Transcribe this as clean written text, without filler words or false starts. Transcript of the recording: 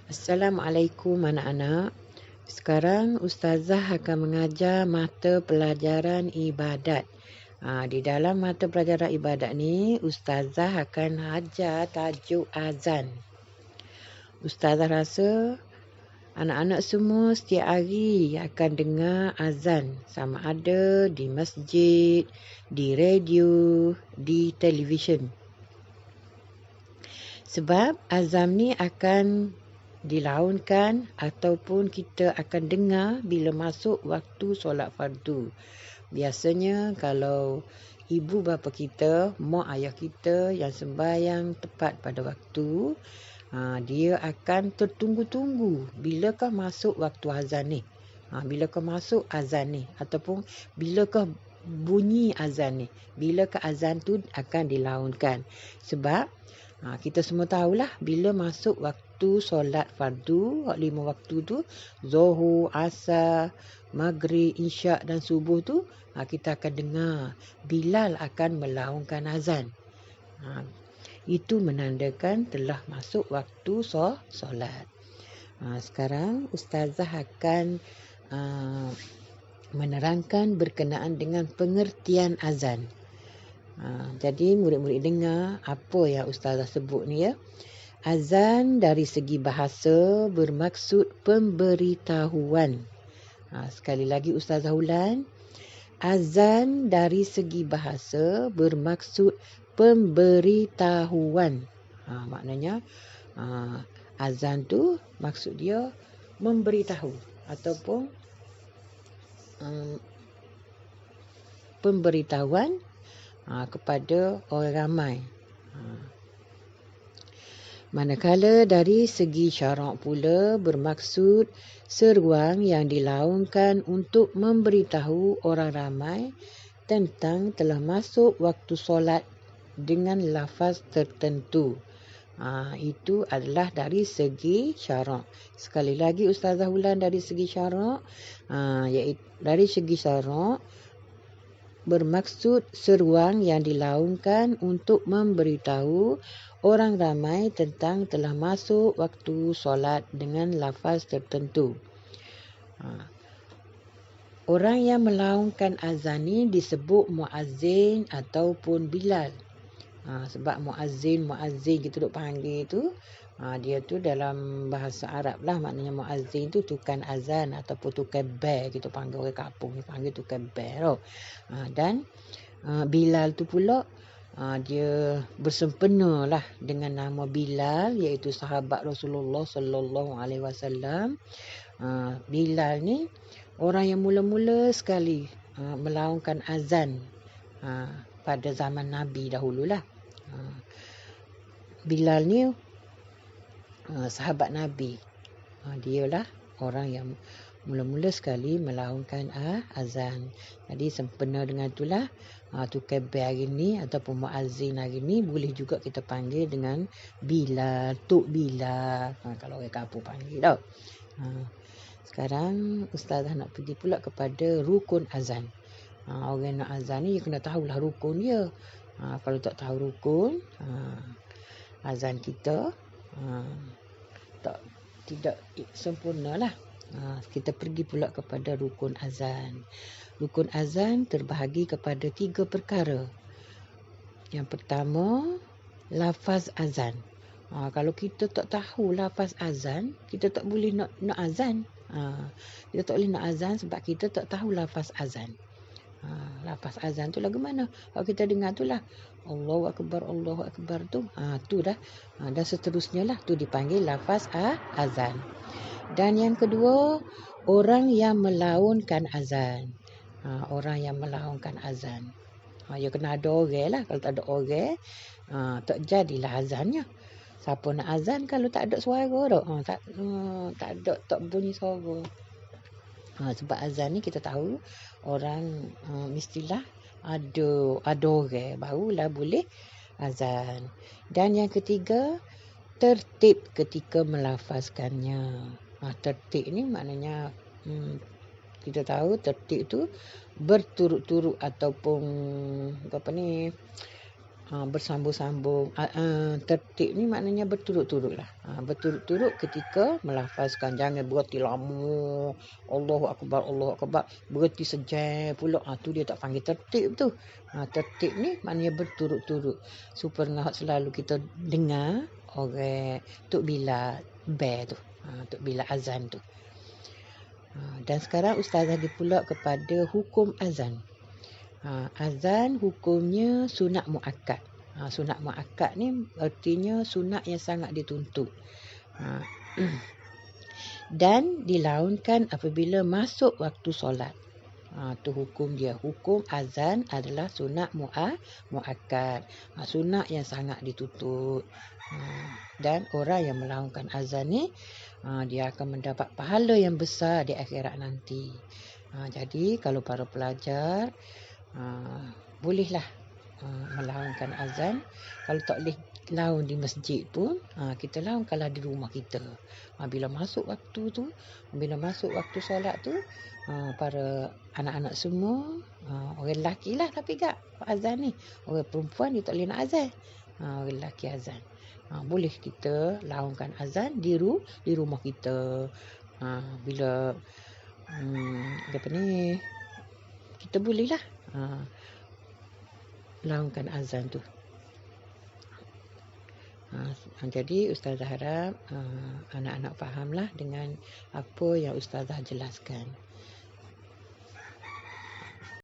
Assalamualaikum anak-anak. Sekarang Ustazah akan mengajar mata pelajaran ibadat. Di dalam mata pelajaran ibadat ni, Ustazah akan ajar tajuk azan. Ustazah rasa anak-anak semua setiap hari akan dengar azan. Sama ada di masjid, di radio, di televisyen. Sebab azan ni akan dilaunkan ataupun kita akan dengar bila masuk waktu solat fardu. Biasanya kalau ibu bapa kita, mak ayah kita yang sembahyang tepat pada waktu, dia akan tertunggu-tunggu bilakah masuk waktu azan ni. Bilakah masuk azan ni ataupun bilakah bunyi azan ni. Bilakah azan tu akan dilaunkan. Sebab kita semua tahulah bila masuk waktu solat fardu, 5 waktu tu, Zuhur, Asar, Maghrib, Isyak dan Subuh tu, kita akan dengar Bilal akan melaungkan azan. Itu menandakan telah masuk waktu solat. Sekarang Ustazah akan menerangkan berkenaan dengan pengertian azan. Jadi murid-murid dengar apa yang Ustazah sebut ni ya. Azan dari segi bahasa bermaksud pemberitahuan. Sekali lagi Ustazah ulang. Azan dari segi bahasa bermaksud pemberitahuan. Maknanya azan tu maksud dia memberitahu ataupun pemberitahuan kepada orang ramai. Manakala dari segi syarak pula bermaksud seruan yang dilaungkan untuk memberitahu orang ramai tentang telah masuk waktu solat dengan lafaz tertentu. Itu adalah dari segi syarak. Sekali lagi Ustazah ulang dari segi syarak. Iaitu dari segi syarak bermaksud seruan yang dilaungkan untuk memberitahu orang ramai tentang telah masuk waktu solat dengan lafaz tertentu. Orang yang melaungkan azan ni disebut muazzin ataupun Bilal. Sebab muazzin kita duk panggil tu, dia tu dalam bahasa Arab lah, maknanya muazzin tu tukang azan ataupun tukang bel, kita panggil orang kampung ni panggil tukang bel. Dan Bilal tu pula dia bersempena lah dengan nama Bilal, iaitu sahabat Rasulullah sallallahu alaihi wasallam. Bilal ni orang yang mula-mula sekali melaungkan azan pada zaman Nabi dahululah. Bilal ni sahabat Nabi. Dialah orang yang mula-mula sekali melaungkan azan. Jadi sempena dengan itulah tukang bel hari ni ataupun muazzin hari ni boleh juga kita panggil dengan Bilal, Tok Bilal. Kalau orang kampung panggil tau. Sekarang Ustazah nak pergi pula kepada rukun azan. Orang nak azan ni dia kena tahulah rukun dia. Kalau tak tahu rukun, azan kita tidak sempurna lah. Kita pergi pula kepada rukun azan. Rukun azan terbahagi kepada 3 perkara. Yang pertama, lafaz azan. Kalau kita tak tahu lafaz azan, kita tak boleh nak azan. Kita tak boleh nak azan sebab kita tak tahu lafaz azan. Lafaz azan tu lagu mana? Kalau kita dengar tu lah Allahu Akbar tu. Tu dah. Dan seterusnya lah. Tu dipanggil lafaz azan. Dan yang kedua, orang yang melaunkan azan. Orang yang melaunkan azan. Ya kena ada orang lah. Kalau tak ada orang, tak jadilah azannya. Siapa nak azan kalau tak ada suara tu? Tak bunyi suara. Sebab azan ni kita tahu orang mestilah ada orang barulah boleh azan. Dan yang ketiga, tertib ketika melafazkannya. Tertib ni maknanya kita tahu tertib tu berturut-turut ataupun bersambung-sambung. Tertib ni maknanya berturut-turut lah. Berturut-turut ketika melafazkan. Jangan berhenti lama. Allahu Akbar. Berhenti sejam pula. Tu dia tak panggil tertib tu. Tertib ni maknanya berturut-turut. Supaya selalu kita dengar orang Tok Bila bel tu. Tok Bila azan tu. Dan sekarang Ustazah pergi pula kepada hukum azan. Azan hukumnya sunat muakkad. Sunat muakkad ni artinya sunat yang sangat dituntut. Dan dilaunkan apabila masuk waktu solat. Tu hukum dia. Hukum azan adalah sunat muakkad. Sunat yang sangat dituntut. Dan orang yang melaungkan azan ni dia akan mendapat pahala yang besar di akhirat nanti. Jadi kalau para pelajar bolehlah melaungkan azan. Kalau tak boleh laun di masjid pun, kita laungkanlah di rumah kita. Bila masuk waktu solat tu, para anak-anak semua, orang lelaki lah tapi tak azan ni. Orang perempuan dia tak boleh nak azan. Orang lelaki azan. Boleh kita laungkan azan di rumah kita. Bila kita bolehlah laungkan azan tu. Jadi Ustazah harap anak-anak fahamlah dengan apa yang Ustazah jelaskan.